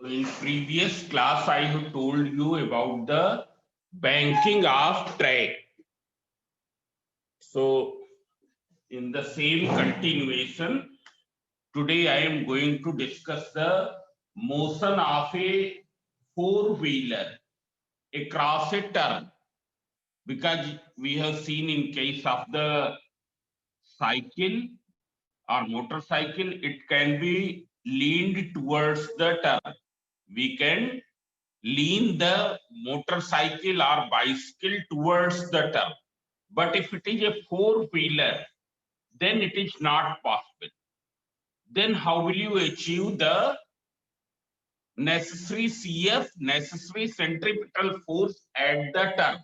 In previous class, I have told you about the banking of track. So, in the same continuation, today I am going to discuss the motion of a four-wheeler across a turn, because we have seen in case of the cycle or motorcycle, it can be leaned towards the turn. We can lean the motorcycle or bicycle towards the turn. But if it is a four-wheeler, then it is not possible. Then how will you achieve the necessary CF, necessary centripetal force at the turn?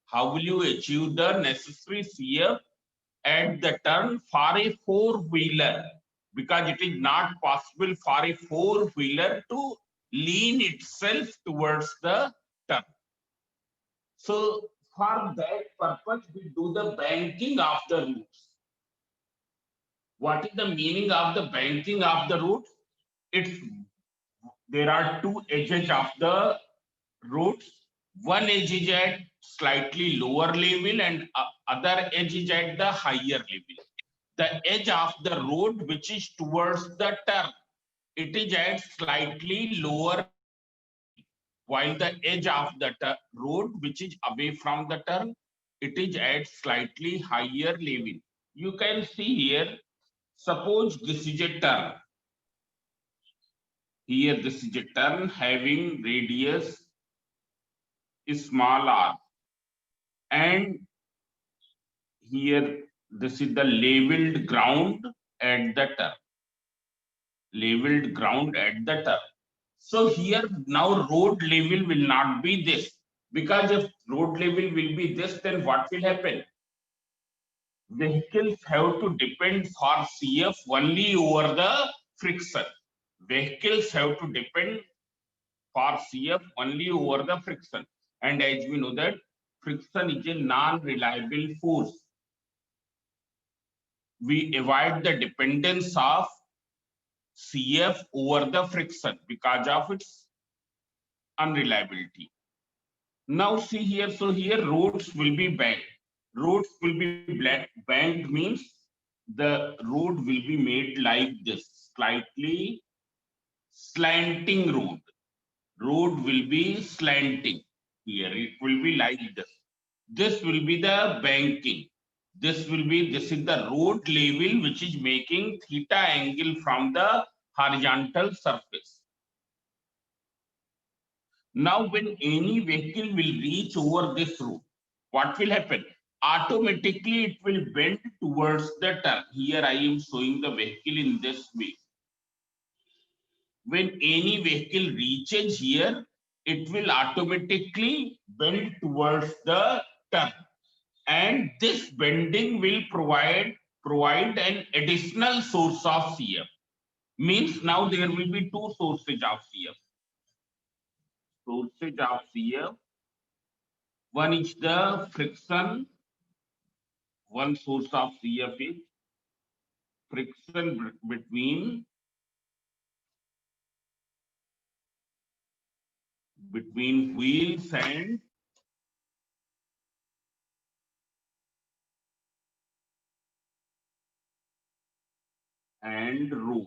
How will you achieve the necessary CF at the turn for a four-wheeler? Because it is not possible for a four-wheeler to lean itself towards the turn. So for that purpose, we do the banking of the roots. What is the meaning of the banking of the roots? It's there are two edges of the roots. One edge is at slightly lower level and other edge is at the higher level. The edge of the road which is towards the turn, it is at slightly lower level, while the edge of the road which is away from the turn, it is at slightly higher level. You can see here, suppose this is a turn. Here this is a turn having radius small r, and here this is the leveled ground at the turn. Leveled ground at the turn. So here now road level will not be this, because if road level will be this, then what will happen? Vehicles have to depend for CF only over the friction. Vehicles have to depend for CF only over the friction. And as we know that friction is a non-reliable force, we avoid the dependence of CF over the friction because of its unreliability. Now see here, so here roads will be banked. Roads will be banked means the road will be made like this, slightly slanting road. Road will be slanting here. It will be like this. This will be the banking. This is the road level which is making theta angle from the horizontal surface. Now, when any vehicle will reach over this road, what will happen? Automatically, it will bend towards the turn. Here, I am showing the vehicle in this way. When any vehicle reaches here, it will automatically bend towards the turn. And this bending will provide an additional source of CF. Means now there will be two sources of CF. Sources of CF. One is the friction. One source of CF is friction between wheels and road.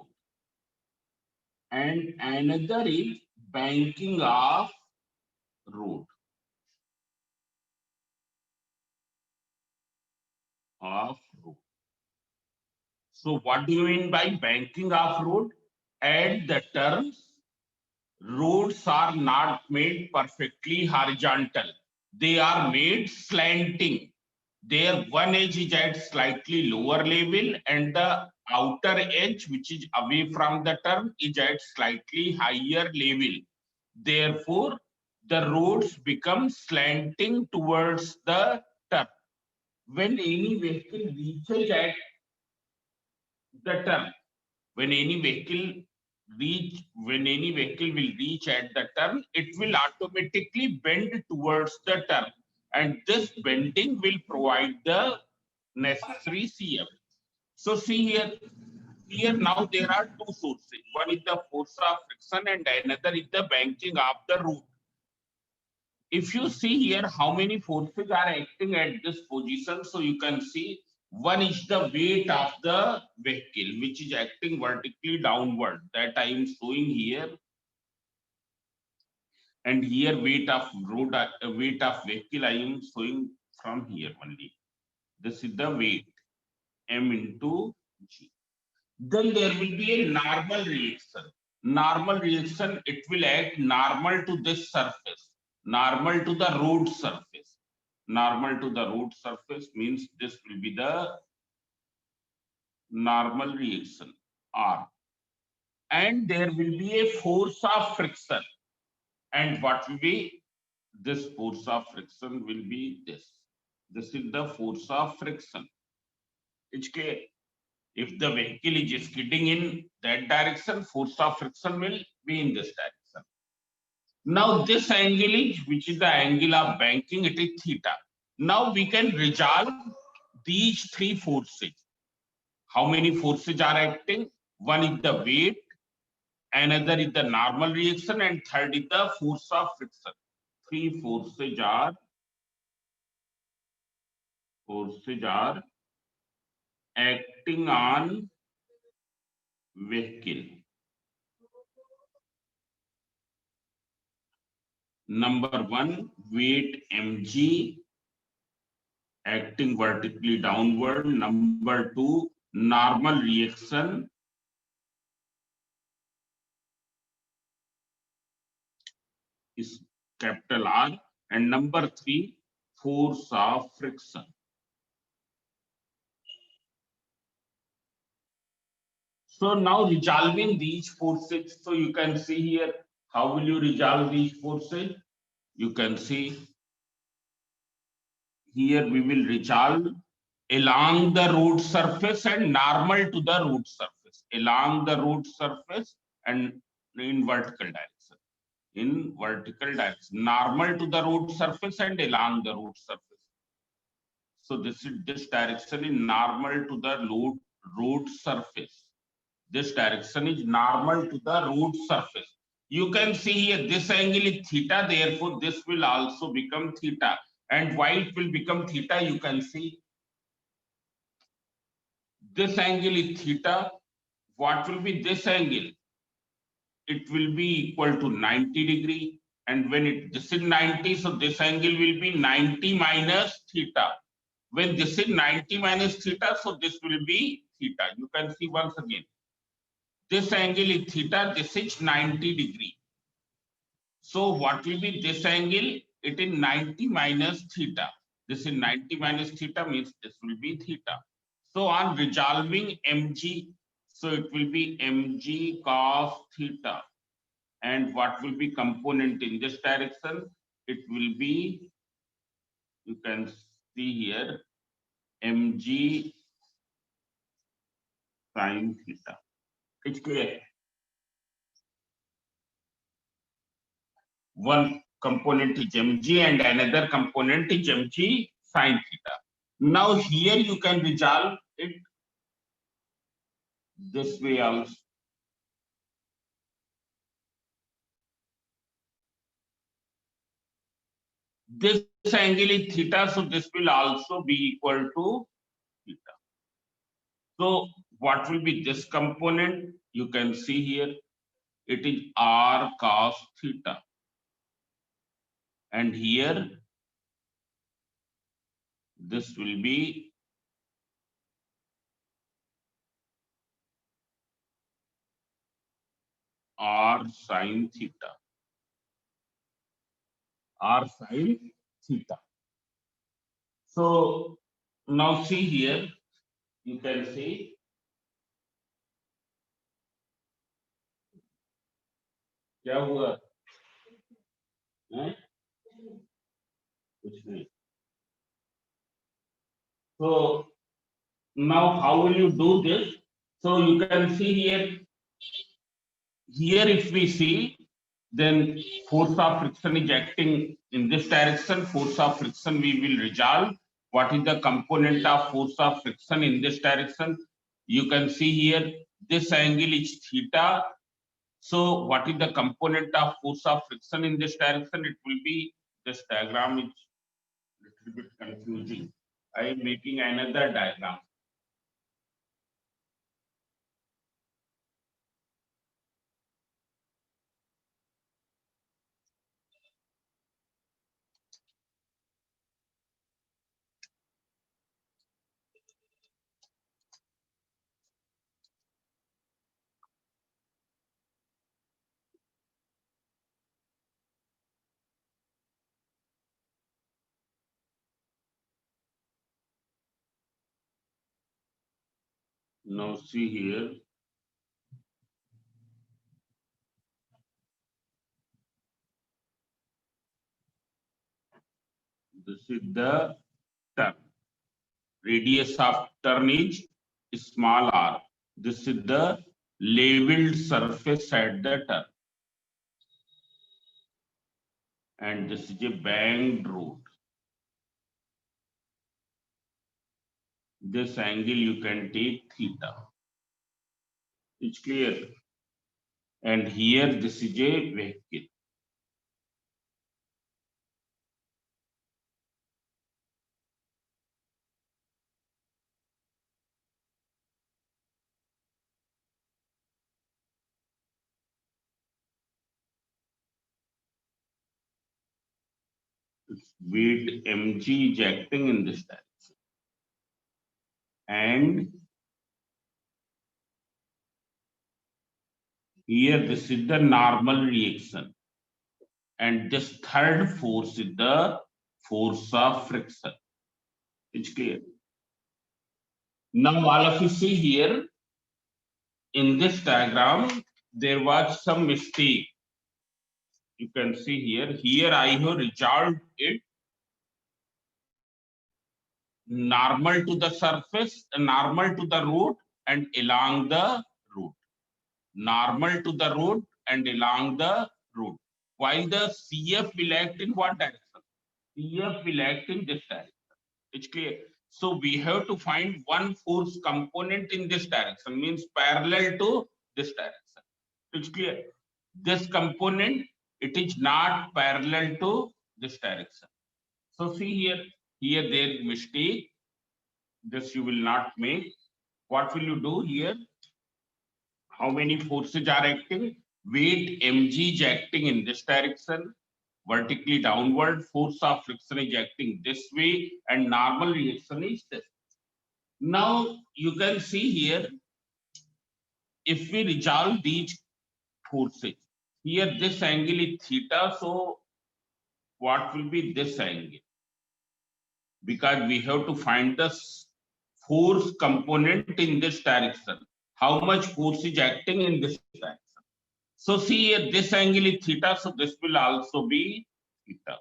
And another is banking of road. Of road. So what do you mean by banking of road? At the turns, roads are not made perfectly horizontal. They are made slanting. Their one edge is at slightly lower level and the outer edge, which is away from the turn, is at slightly higher level. Therefore, the roads become slanting towards the turn. When any vehicle reaches at the turn, when any vehicle when any vehicle will reach at the turn, it will automatically bend towards the turn, and this bending will provide the necessary CF. So see here, here now there are two sources. One is the force of friction and another is the banking of the root. If you see here how many forces are acting at this position, so you can see one is the weight of the vehicle which is acting vertically downward, that I am showing here, and here weight of road, weight of vehicle I am showing from here only. This is the weight m into g. Then there will be a normal reaction. Normal reaction, it will act normal to this surface, normal to the road surface. Normal to the road surface means this will be the normal reaction R. And there will be a force of friction. And what will be this force of friction will be this. This is the force of friction. It's clear. If the vehicle is skidding in that direction, force of friction will be in this direction. Now this angle is, which is the angle of banking, it is theta. Now we can resolve these three forces. How many forces are acting? One is the weight, another is the normal reaction, and third is the force of friction. Three forces are acting on vehicle. Number one, weight mg acting vertically downward. Number two, normal reaction is capital R. And number three, force of friction. So now resolving these forces, so you can see here, how will you resolve these forces? You can see here we will resolve along the road surface and normal to the road surface, along the road surface and in vertical direction. In vertical direction, normal to the road surface and along the road surface. So this is this direction is normal to the road surface. This direction is normal to the road surface. You can see here this angle is theta, therefore this will also become theta. And why it will become theta, you can see this angle is theta. What will be this angle? It will be equal to 90 degree. And when this is 90, so this angle will be 90 minus theta. When this is 90 minus theta, so this will be theta. You can see once again. This angle is theta, this is 90 degree. So what will be this angle? It is 90 minus theta. This is 90 minus theta means this will be theta. So on resolving mg, so it will be mg cos theta. And what will be component in this direction? It will be, you can see here, mg sin theta. It's clear. One component is mg and another component is mg sin theta. Now here you can resolve it this way also. This angle is theta, so this will also be equal to theta. So what will be this component? You can see here, it is r cos theta. And here, this will be r sin theta. R sin theta. So now see here, you can see क्या हुआ? कुछ नहीं. So now how will you do this? So you can see here. Here if we see, then force of friction is acting in this direction. Force of friction we will resolve. What is the component of force of friction in this direction? You can see here This angle is theta. So what is the component of force of friction in this direction? It will be, this diagram is little bit confusing. I am making another diagram. Now see here. This is the turn. Radius of turn is small r. This is the leveled surface at the turn. And this is a banked road. This angle you can take theta. It's clear. And here this is a vehicle. Its weight mg is acting in this direction. And here this is the normal reaction. And this third force is the force of friction. It's clear. Now all of you see here, in this diagram, there was some mistake. You can see here. Here I have resolved it normal to the surface, normal to the root, and along the root. Normal to the root and along the root. While the CF will act in what direction? CF will act in this direction. It's clear. So we have to find one force component in this direction, means parallel to this direction. It's clear. This component, it is not parallel to this direction. So see here, here there is mistake. This you will not make. What will you do here? How many forces are acting? Weight mg is acting in this direction, vertically downward. Force of friction is acting this way, and normal reaction is this. Now you can see here, if we resolve these forces, here this angle is theta, so what will be this angle? Because we have to find the force component in this direction. How much force is acting in this direction? So see here, this angle is theta, so this will also be theta.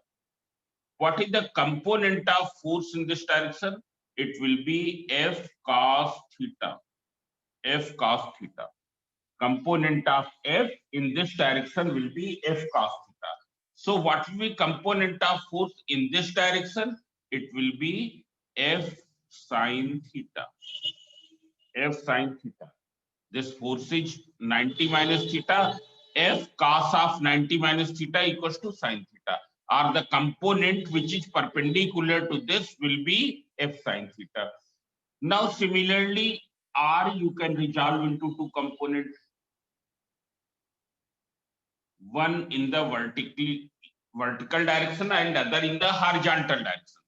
What is the component of force in this direction? It will be F cos theta. F cos theta. Component of F in this direction will be F cos theta. So what will be component of force in this direction? It will be F sin theta. F sin theta. This force is 90 minus theta. F cos of 90 minus theta equals to sin theta. Or the component which is perpendicular to this will be F sin theta. Now similarly, R you can resolve into two components. One in the vertical direction and other in the horizontal direction.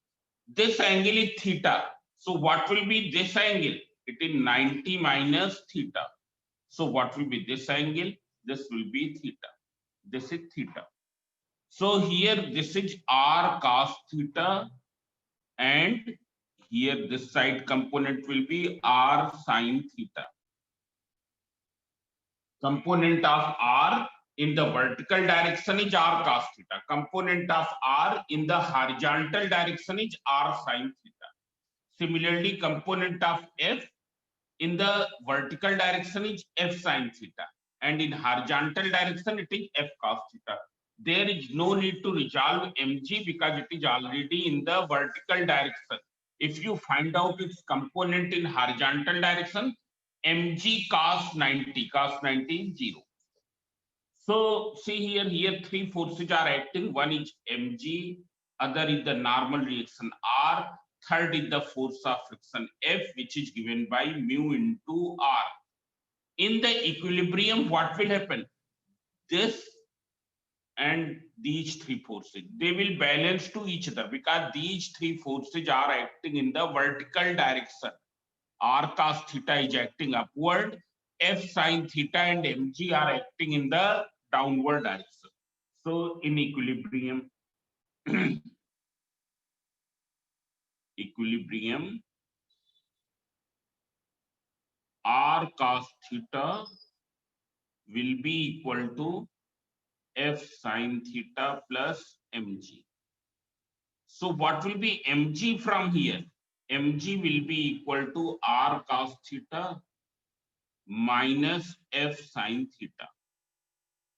This angle is theta. So what will be this angle? It is 90 minus theta. So what will be this angle? This will be theta. This is theta. So here this is r cos theta, and here this side component will be r sin theta. Component of r in the vertical direction is r cos theta. Component of r in the horizontal direction is r sin theta. Similarly, component of f in the vertical direction is f sin theta, and in horizontal direction it is f cos theta. There is no need to resolve mg because it is already in the vertical direction. If you find out its component in horizontal direction, mg cos 90. Cos 90 is 0. So see here three forces are acting. One is mg, other is the normal reaction R, third is the force of friction F, which is given by mu into R. In the equilibrium, what will happen? This and these three forces, they will balance to each other because these three forces are acting in the vertical direction. R cos theta is acting upward, F sin theta and mg are acting in the downward direction. So in equilibrium, equilibrium, R cos theta will be equal to F sin theta plus mg. So what will be mg from here? Mg will be equal to R cos theta minus F sin theta.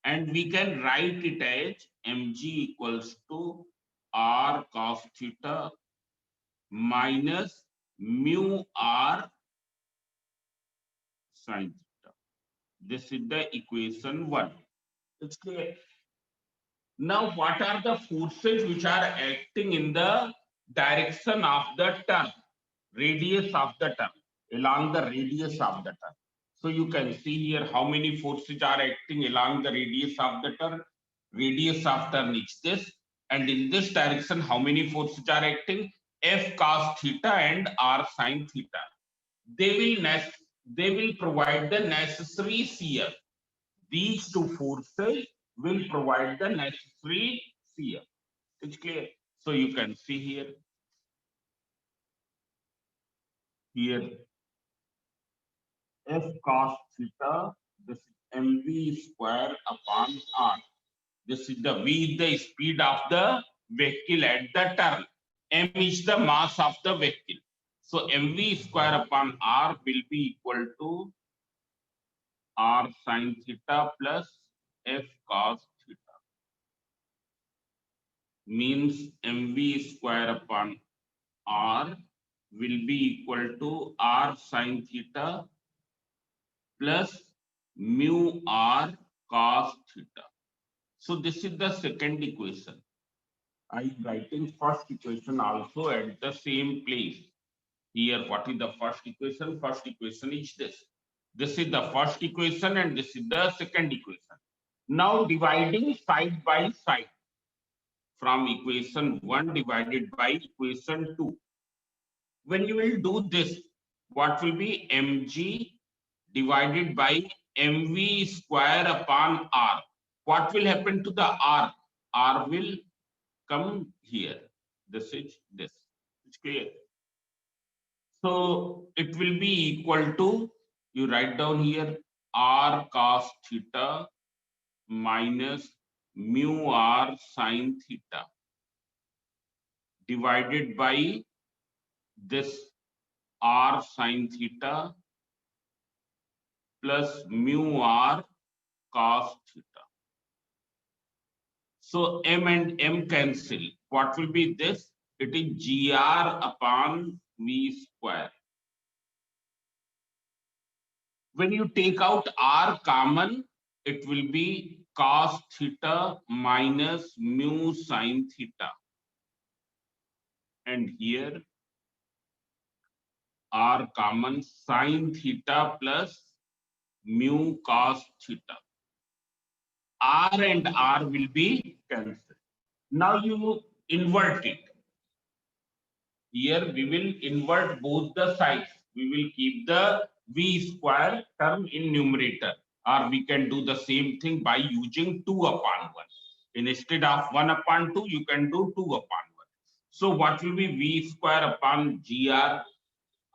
And we can write it as mg equals to R cos theta minus mu R sin theta. This is the equation 1. It's clear. Now, what are the forces which are acting in the direction of the turn, radius of the turn, along the radius of the turn? So you can see here how many forces are acting along the radius of the turn. Radius of turn is this, and in this direction, how many forces are acting? F cos theta and R sin theta. They will provide the necessary shear. These two forces will provide the necessary shear. It's clear. So you can see here F cos theta, this is mv square upon R. This is the v, the speed of the vehicle at the turn. M is the mass of the vehicle. So mv square upon R will be equal to R sin theta plus F cos theta. Means mv square upon R will be equal to R sin theta plus mu R cos theta. So this is the second equation. I am writing first equation also at the same place. Here, what is the first equation? First equation is this. This is the first equation and this is the second equation. Now dividing side by side from equation 1 divided by equation 2. When you will do this, what will be mg divided by mv square upon R? What will happen to the R? R will come here. This is this. It's clear. So it will be equal to, you write down here, R cos theta minus mu R sin theta divided by this R sin theta plus mu R cos theta. So m and m cancel. What will be this? It is gr upon v square. When you take out r common, it will be cos theta minus mu sin theta. And here r common, sin theta plus mu cos theta. R and R will be cancelled. Now you invert it. Here we will invert both the sides. We will keep the v square term in numerator, or we can do the same thing by using 2 upon 1. Instead of 1 upon 2, you can do 2 upon 1. So what will be v square upon gr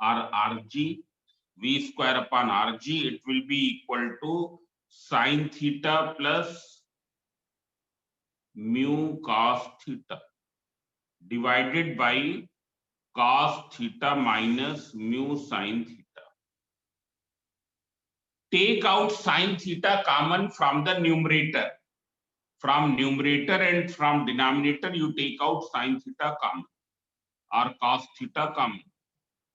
or rg? V square upon rg, it will be equal to sin theta plus mu cos theta divided by cos theta minus mu sin theta. Take out sin theta common from the numerator. From numerator and from denominator, you take out sin theta common or cos theta common.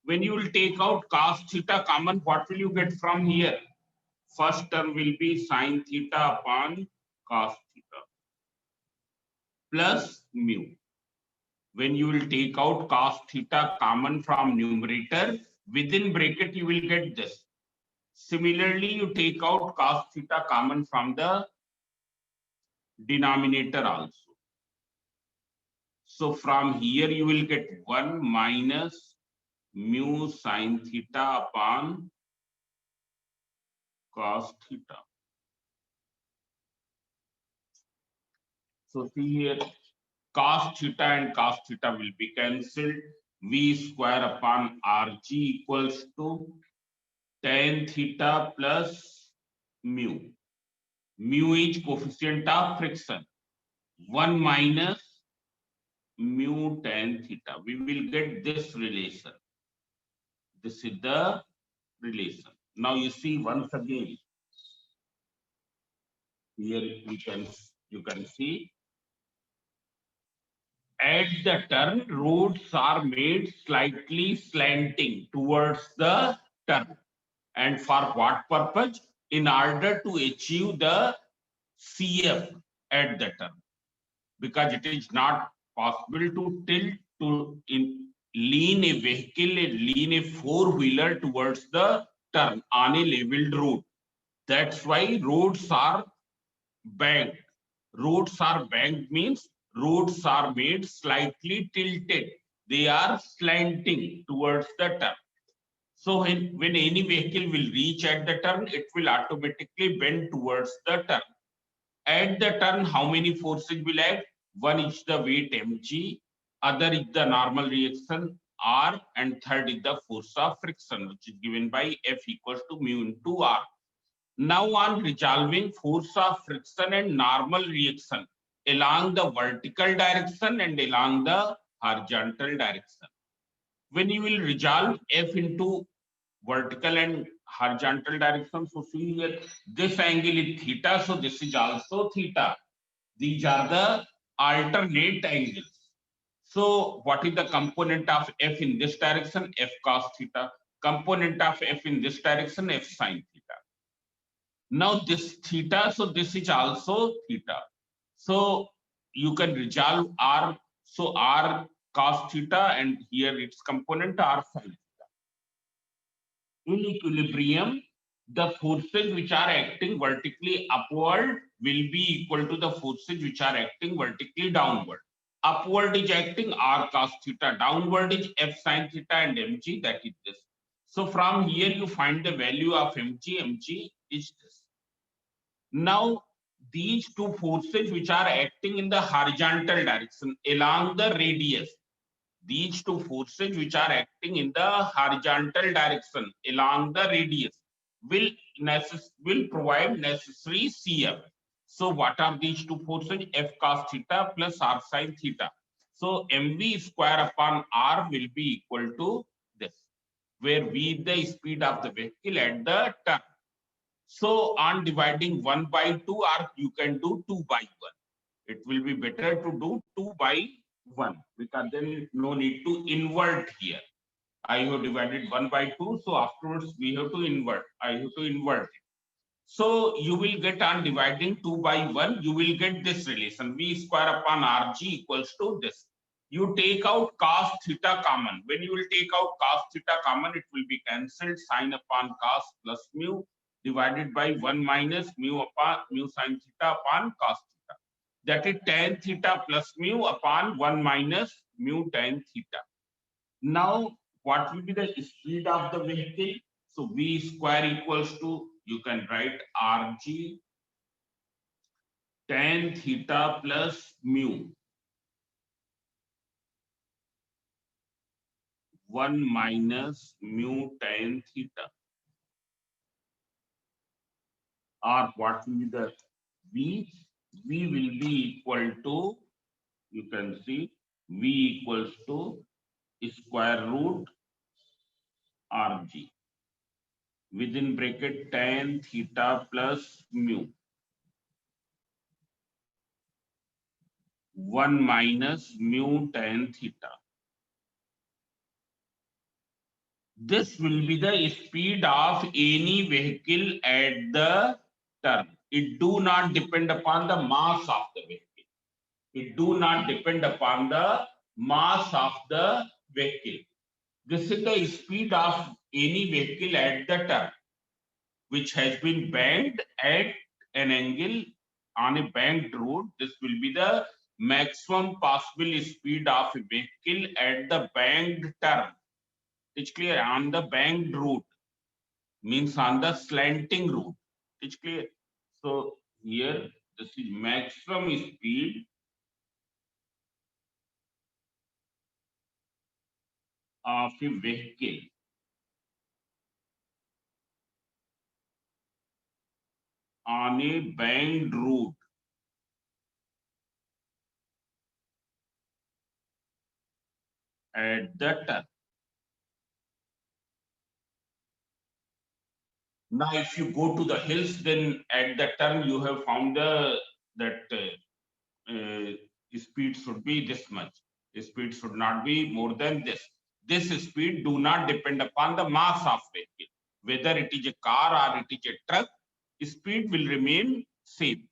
When you will take out cos theta common, what will you get from here? First term will be sin theta upon cos theta plus mu. When you will take out cos theta common from numerator, within bracket you will get this. Similarly, you take out cos theta common from the denominator also. So from here you will get 1 minus mu sin theta upon cos theta. So see here, cos theta and cos theta will be cancelled. V square upon Rg equals to tan theta plus mu. Mu is coefficient of friction. 1 minus mu tan theta. We will get this relation. This is the relation. Now you see once again. Here you can see at the turn, roads are made slightly slanting towards the turn. And for what purpose? In order to achieve the CF at the turn. Because it is not possible to tilt to lean a vehicle, lean a four-wheeler towards the turn on a leveled road. That's why roads are banked. Roads are banked means roads are made slightly tilted. They are slanting towards the turn. So when any vehicle will reach at the turn, it will automatically bend towards the turn. At the turn, how many forces will act? One is the weight mg, other is the normal reaction R, and third is the force of friction, which is given by F equals to mu into R. Now on resolving force of friction and normal reaction along the vertical direction and along the horizontal direction. When you will resolve F into vertical and horizontal direction, so see here, this angle is theta, so this is also theta. These are the alternate angles. So what is the component of F in this direction? F cos theta. Component of F in this direction? F sin theta. Now this theta, so this is also theta. So you can resolve R, so R cos theta, and here its component R sin theta. In equilibrium, the forces which are acting vertically upward will be equal to the forces which are acting vertically downward. Upward is acting R cos theta, downward is F sin theta and mg, that is this. So from here you find the value of mg, mg is this. Now these two forces which are acting in the horizontal direction along the radius, these two forces which are acting in the horizontal direction along the radius will provide necessary CF. So what are these two forces? F cos theta plus R sin theta. So mv square upon R will be equal to this, where v is the speed of the vehicle at the turn. So on dividing 1 by 2, or you can do 2 by 1. It will be better to do 2 by 1, because then no need to invert here. I have divided 1 by 2, so afterwards we have to invert. I have to invert it. So you will get, on dividing 2 by 1, you will get this relation. V square upon Rg equals to this. You take out cos theta common. When you will take out cos theta common, it will be cancelled. Sin upon cos plus mu divided by 1 minus mu sin theta upon cos theta. That is tan theta plus mu upon 1 minus mu tan theta. Now, what will be the speed of the vehicle? So V square equals to, you can write Rg tan theta plus mu 1 minus mu tan theta. Or what will be the V? V will be equal to, you can see, V equals to square root Rg within bracket tan theta plus mu 1 minus mu tan theta. This will be the speed of any vehicle at the turn. It do not depend upon the mass of the vehicle. It do not depend upon the mass of the vehicle. This is the speed of any vehicle at the turn, which has been banked at an angle on a banked road. This will be the maximum possible speed of a vehicle at the banked turn. It's clear? On the banked route means on the slanting route. It's clear? So here this is maximum speed of a vehicle on a banked route at the turn. Now, if you go to the hills, then at the turn you have found that speed should be this much. The speed should not be more than this. This speed do not depend upon the mass of vehicle. Whether it is a car or it is a truck, speed will remain same.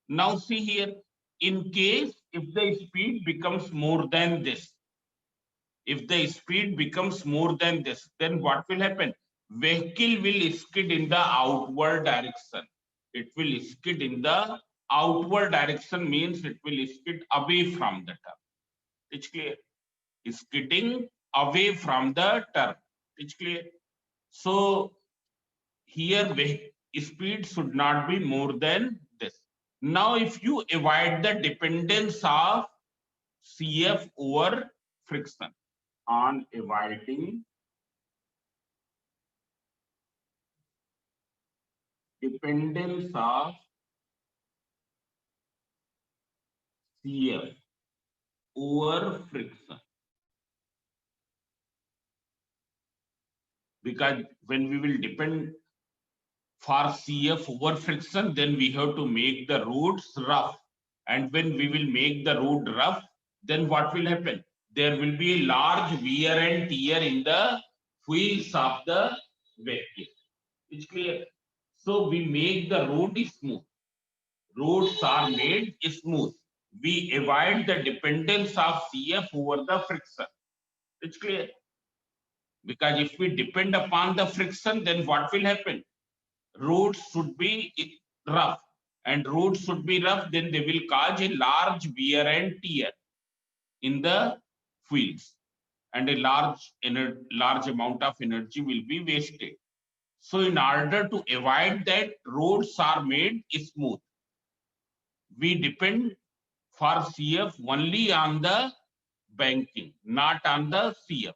Now see here, in case if the speed becomes more than this, if the speed becomes more than this, then what will happen? Vehicle will skid in the outward direction. It will skid in the outward direction means it will skid away from the turn. It's clear? Skidding away from the turn. It's clear? So here speed should not be more than this. Now, if you avoid the dependence of CF over friction, on avoiding dependence of CF over friction, because when we will depend for CF over friction, then we have to make the roads rough, and when we will make the road rough, then what will happen? There will be a large wear and tear in the wheels of the vehicle. It's clear? So we make the road smooth. Roads are made smooth. We avoid the dependence of CF over the friction. It's clear? Because if we depend upon the friction, then what will happen? Roads should be rough, and roads should be rough, then they will cause a large wear and tear in the wheels, and a large amount of energy will be wasted. So in order to avoid that, roads are made smooth. We depend for CF only on the banking, not on the CF.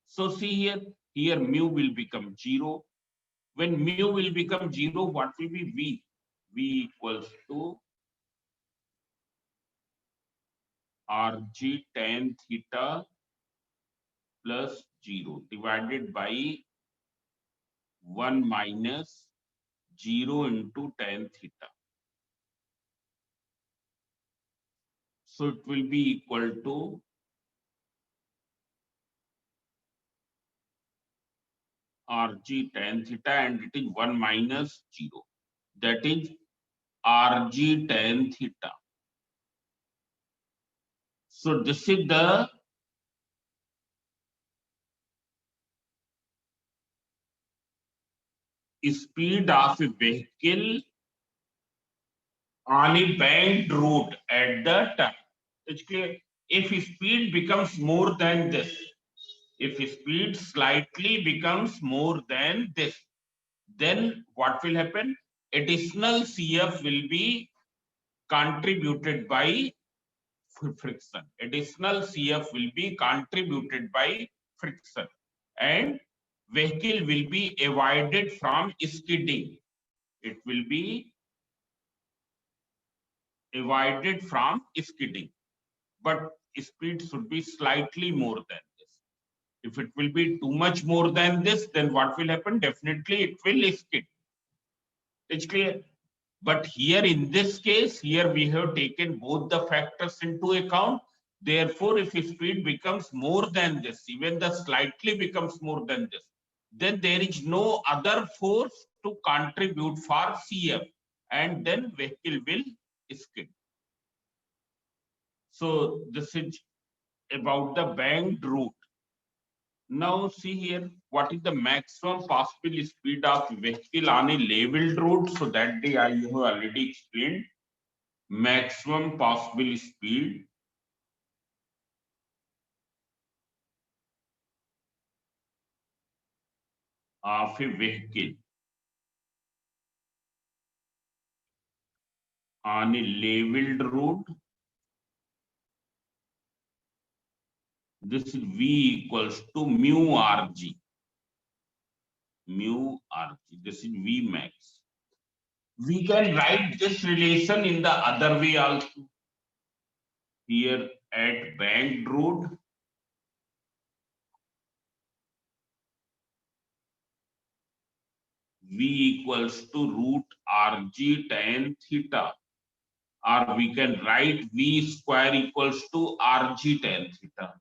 So see here mu will become 0. When mu will become 0, what will be V? V equals to Rg tan theta plus 0 divided by 1 minus 0 into tan theta. So it will be equal to Rg tan theta, and it is 1 minus 0. That is Rg tan theta. So this is the speed of a vehicle on a banked road at the turn. It's clear? If speed becomes more than this, if speed slightly becomes more than this, then what will happen? Additional CF will be contributed by friction. Additional CF will be contributed by friction, and vehicle will be avoided from skidding. It will be avoided from skidding, but speed should be slightly more than this. If it will be too much more than this, then what will happen? Definitely it will skid. It's clear? But here in this case, here we have taken both the factors into account. Therefore, if speed becomes more than this, even the slightly becomes more than this, then there is no other force to contribute for CF, and then vehicle will skid. So this is about the banked route. Now see here, what is the maximum possible speed of vehicle on a leveled road? So that day I have already explained. Maximum possible speed of a vehicle on a leveled road. This is V equals to mu RG. Mu RG. This is V max. We can write this relation in the other way also. Here at banked road, V equals to root RG tan theta, or we can write V square equals to RG tan theta.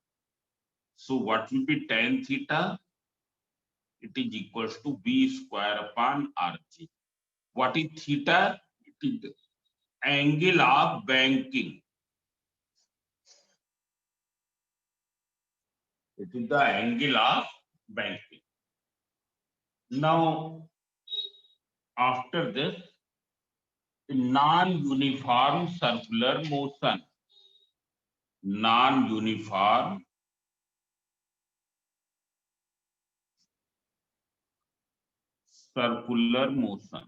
So what will be tan theta? It is equals to V square upon RG. What is theta? It is the angle of banking. It is the angle of banking. Now, after this, non-uniform circular motion. Non-uniform circular motion.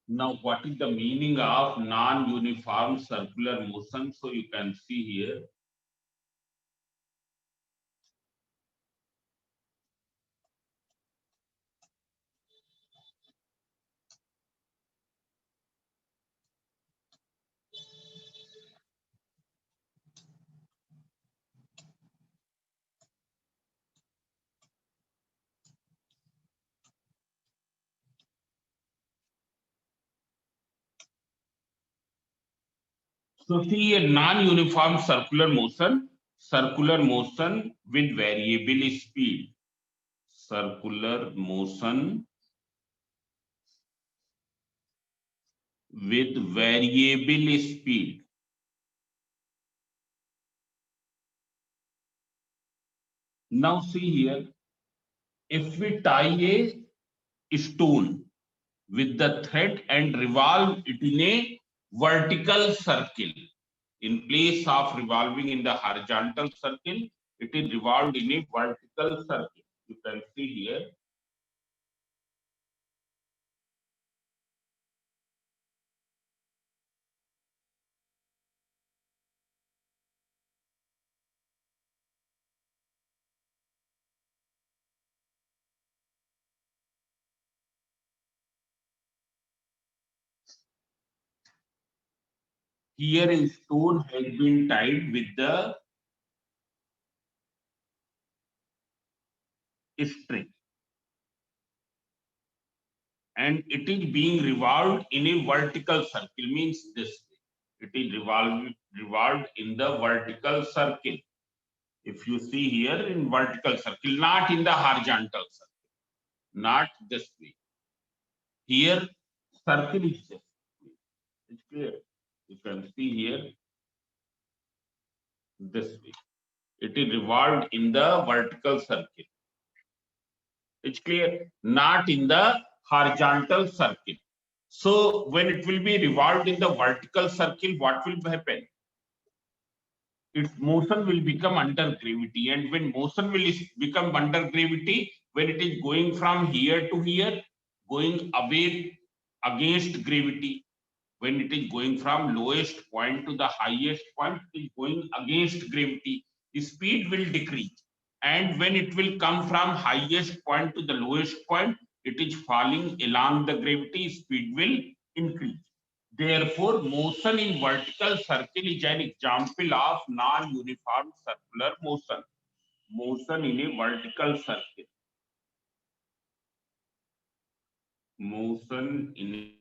Now, what is the meaning of non-uniform circular motion? So you can see here. So see a non-uniform circular motion with variable speed. Circular motion with variable speed. Now see here, if we tie a stone with the thread and revolve it in a vertical circle, in place of revolving in the horizontal circle, it is revolved in a vertical circle. You can see here. Here a stone has been tied with the string, and it is being revolved in a vertical circle, means this way. It is revolved in the vertical circle. If you see here, in vertical circle, not in the horizontal circle, not this way. Here, circle is this way. It's clear. You can see here, this way. It is revolved in the vertical circle. It's clear, not in the horizontal circle. So when it will be revolved in the vertical circle, what will happen? Its motion will become under gravity, and when motion will become under gravity, when it is going from here to here, going away against gravity, when it is going from lowest point to the highest point, it is going against gravity, the speed will decrease. And when it will come from highest point to the lowest point, it is falling along the gravity, speed will increase. Therefore, motion in vertical circle is an example of non-uniform circular motion. Motion in a vertical circle. Motion in